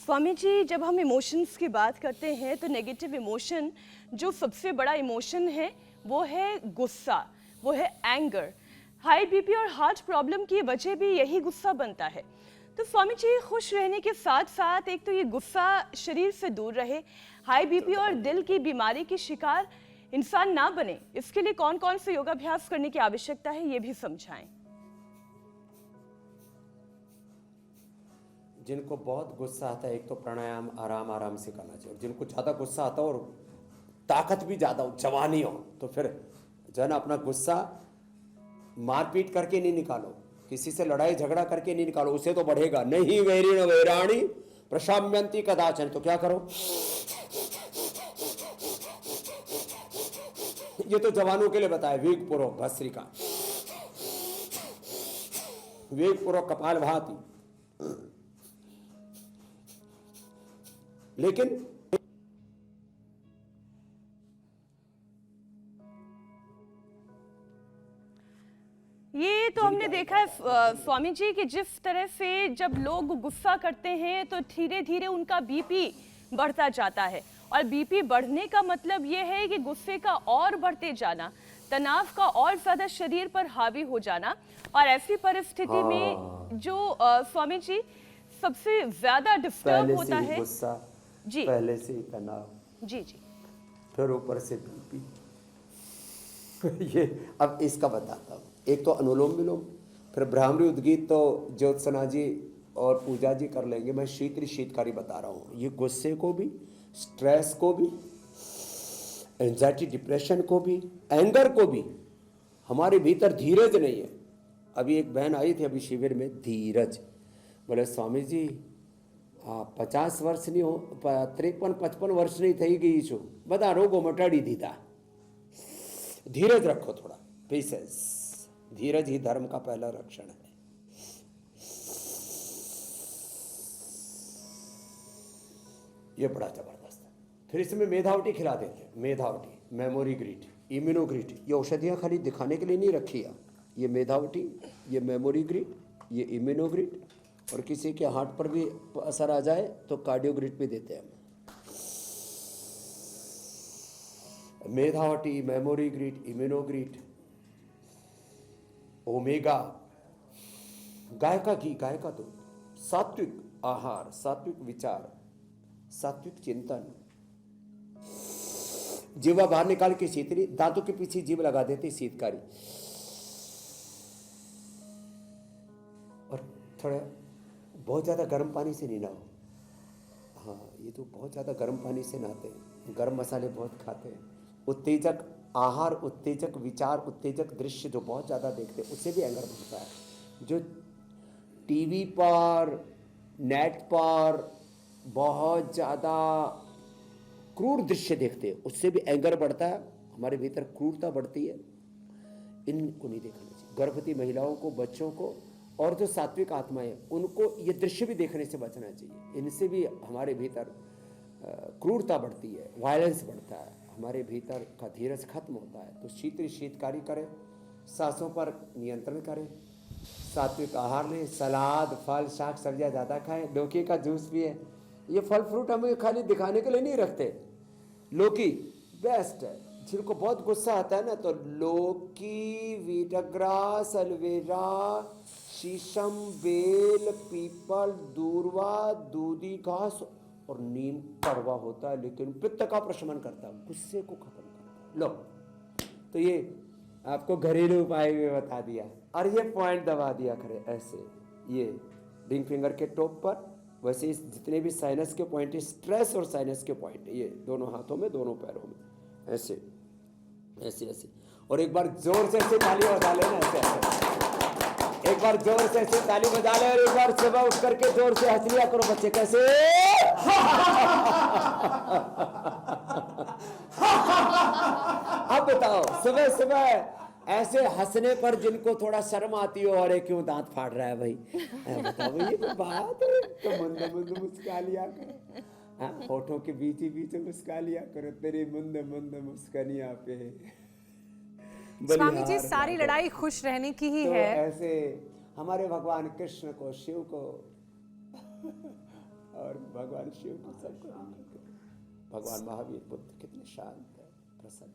स्वामी जी, जब हम इमोशंस की बात करते हैं तो नेगेटिव इमोशन जो सबसे बड़ा इमोशन है वो है गुस्सा, वो है एंगर। हाई बीपी और हार्ट प्रॉब्लम की वजह भी यही गुस्सा बनता है। तो स्वामी जी, खुश रहने के साथ साथ एक तो ये गुस्सा शरीर से दूर रहे, हाई बीपी और दिल की बीमारी की शिकार इंसान ना बने, इसके लिए कौन कौन से योगाभ्यास करने की आवश्यकता है, ये भी समझाएं। जिनको बहुत गुस्सा आता है, एक तो प्राणायाम आराम आराम से करना चाहिए। जिनको ज़्यादा गुस्सा आता हो और ताकत भी ज़्यादा हो, जवानी हो, तो फिर जो है ना अपना गुस्सा मारपीट करके नहीं निकालो, किसी से लड़ाई झगड़ा करके नहीं निकालो, उसे तो बढ़ेगा नहीं। वैरिण वैराणी प्रशाम्यंती कदाचन। तो क्या करो, ये तो जवानों के लिए बताया, वेग पूर्वक भस्त्रिका, वेग पूर्वक कपाल भाती। लेकिन ये तो हमने देखा है स्वामी जी कि जिस तरह से जब लोग गुस्सा करते हैं तो धीरे धीरे उनका बीपी बढ़ता जाता है, और बीपी बढ़ने का मतलब ये है कि गुस्से का और बढ़ते जाना, तनाव का और ज्यादा शरीर पर हावी हो जाना। और ऐसी परिस्थिति में जो स्वामी जी सबसे ज्यादा डिस्टर्ब होता है गुस्सा जी, पहले से ही तनाव, जी जी, फिर ऊपर से बीपी। ये अब इसका बताता हूँ। एक तो अनुलोम विलोम, फिर ब्राह्मणी उद्गीत तो ज्योत्सना जी और पूजा जी कर लेंगे। मैं शीतकारी बता रहा हूँ। ये गुस्से को भी, स्ट्रेस को भी, एंजाइटी डिप्रेशन को भी, एंगर को भी, हमारे भीतर धीरज नहीं है। अभी एक बहन आई थी अभी शिविर में, धीरज। बोले स्वामी जी 50 वर्ष नहीं हो, 53-55 वर्ष नहीं थी गई छो, बता रोगो मटाड़ी दीदा। धीरज रखो थोड़ा, पेशेंस। धीरज ही धर्म का पहला रक्षण है। ये बड़ा जबरदस्त है। फिर इसमें मेधावटी खिला देते हैं। मेधावटी, मेमोरी ग्रीट, इम्यूनोग्रीट, ये औषधियां खाली दिखाने के लिए नहीं रखी है। ये मेधावटी, ये मेमोरी ग्रीट, ये इम्यूनोग्रीट, और किसी के हार्ट पर भी असर आ जाए तो कार्डियोग्रिड भी देते हैं। मेधावटी, मेमोरी ग्रीट, इम्यूनोग्रीट, ओमेगा, गाय का घी, गाय का दूध, सात्विक आहार, सात्विक विचार, सात्विक चिंतन। जीवा बाहर निकाल के शीतली, दांतों के पीछे जीभ लगा देती शीतकारी, और थोड़ा बहुत ज़्यादा गर्म पानी से नहीं नहाओ। हाँ, ये तो बहुत ज़्यादा गर्म पानी से नहाते हैं, गर्म मसाले बहुत खाते हैं। उत्तेजक आहार, उत्तेजक विचार, उत्तेजक दृश्य जो बहुत ज़्यादा देखते हैं, उससे भी एंगर बढ़ता है। जो टीवी पर, नेट पर बहुत ज़्यादा क्रूर दृश्य देखते हैं, उससे भी एंगर बढ़ता है, हमारे भीतर क्रूरता बढ़ती है। इनको नहीं देखना चाहिए। गर्भवती महिलाओं को, बच्चों को, और जो सात्विक आत्माएं, उनको ये दृश्य भी देखने से बचना चाहिए। इनसे भी हमारे भीतर क्रूरता बढ़ती है, वायलेंस बढ़ता है, हमारे भीतर का धीरज खत्म होता है। तो शीतकारी करें, सांसों पर नियंत्रण करें, सात्विक आहार लें, सलाद, फल, शाक सब्जियाँ ज़्यादा खाएं, लौकी का जूस पिए। ये फल फ्रूट हमें खाली दिखाने के लिए नहीं रखते। लौकी बेस्ट है। जिनको बहुत गुस्सा आता है ना, तो लौकी, वीटग्रास, एलोवेरा, शीशम, बेल, पीपल, दूर्वा, दूधी घास और नीम कड़वा होता है, लेकिन पित्त का प्रशमन करता है, गुस्से को खत्म करता है। लो, तो ये आपको घरेलू उपाय भी बता दिया, और ये पॉइंट दबा दिया करें ऐसे, ये रिंग फिंगर के टॉप पर। वैसे जितने भी साइनस के पॉइंट है, स्ट्रेस और साइनस के पॉइंट है, ये दोनों हाथों में, दोनों पैरों में, ऐसे ऐसे ऐसे। और एक बार जोर से ऐसे ताली बजा लेना, ऐसे ऐसे। एक बार जोर से ऐसे ताली बजा ले, और एक बार सुबह उठ करके जोर से हंस लिया करो बच्चे, कैसे? अब बताओ, सुबह सुबह ऐसे हंसने पर जिनको थोड़ा शर्म आती हो, अरे क्यों दांत फाड़ रहा है भाई, बताओ ये तो बात है। तो मंद मंद मुस्का लिया करो, होठों के बीच ही बीच मुस्का लिया करो, तेरी मंद मंद मुस्कानियां पे। स्वामी जी, सारी लड़ाई खुश रहने की ही तो है। ऐसे हमारे भगवान कृष्ण को, शिव को और भगवान शिव को सबको भगवान महावीर बुद्ध कितने शांत है, प्रसन्न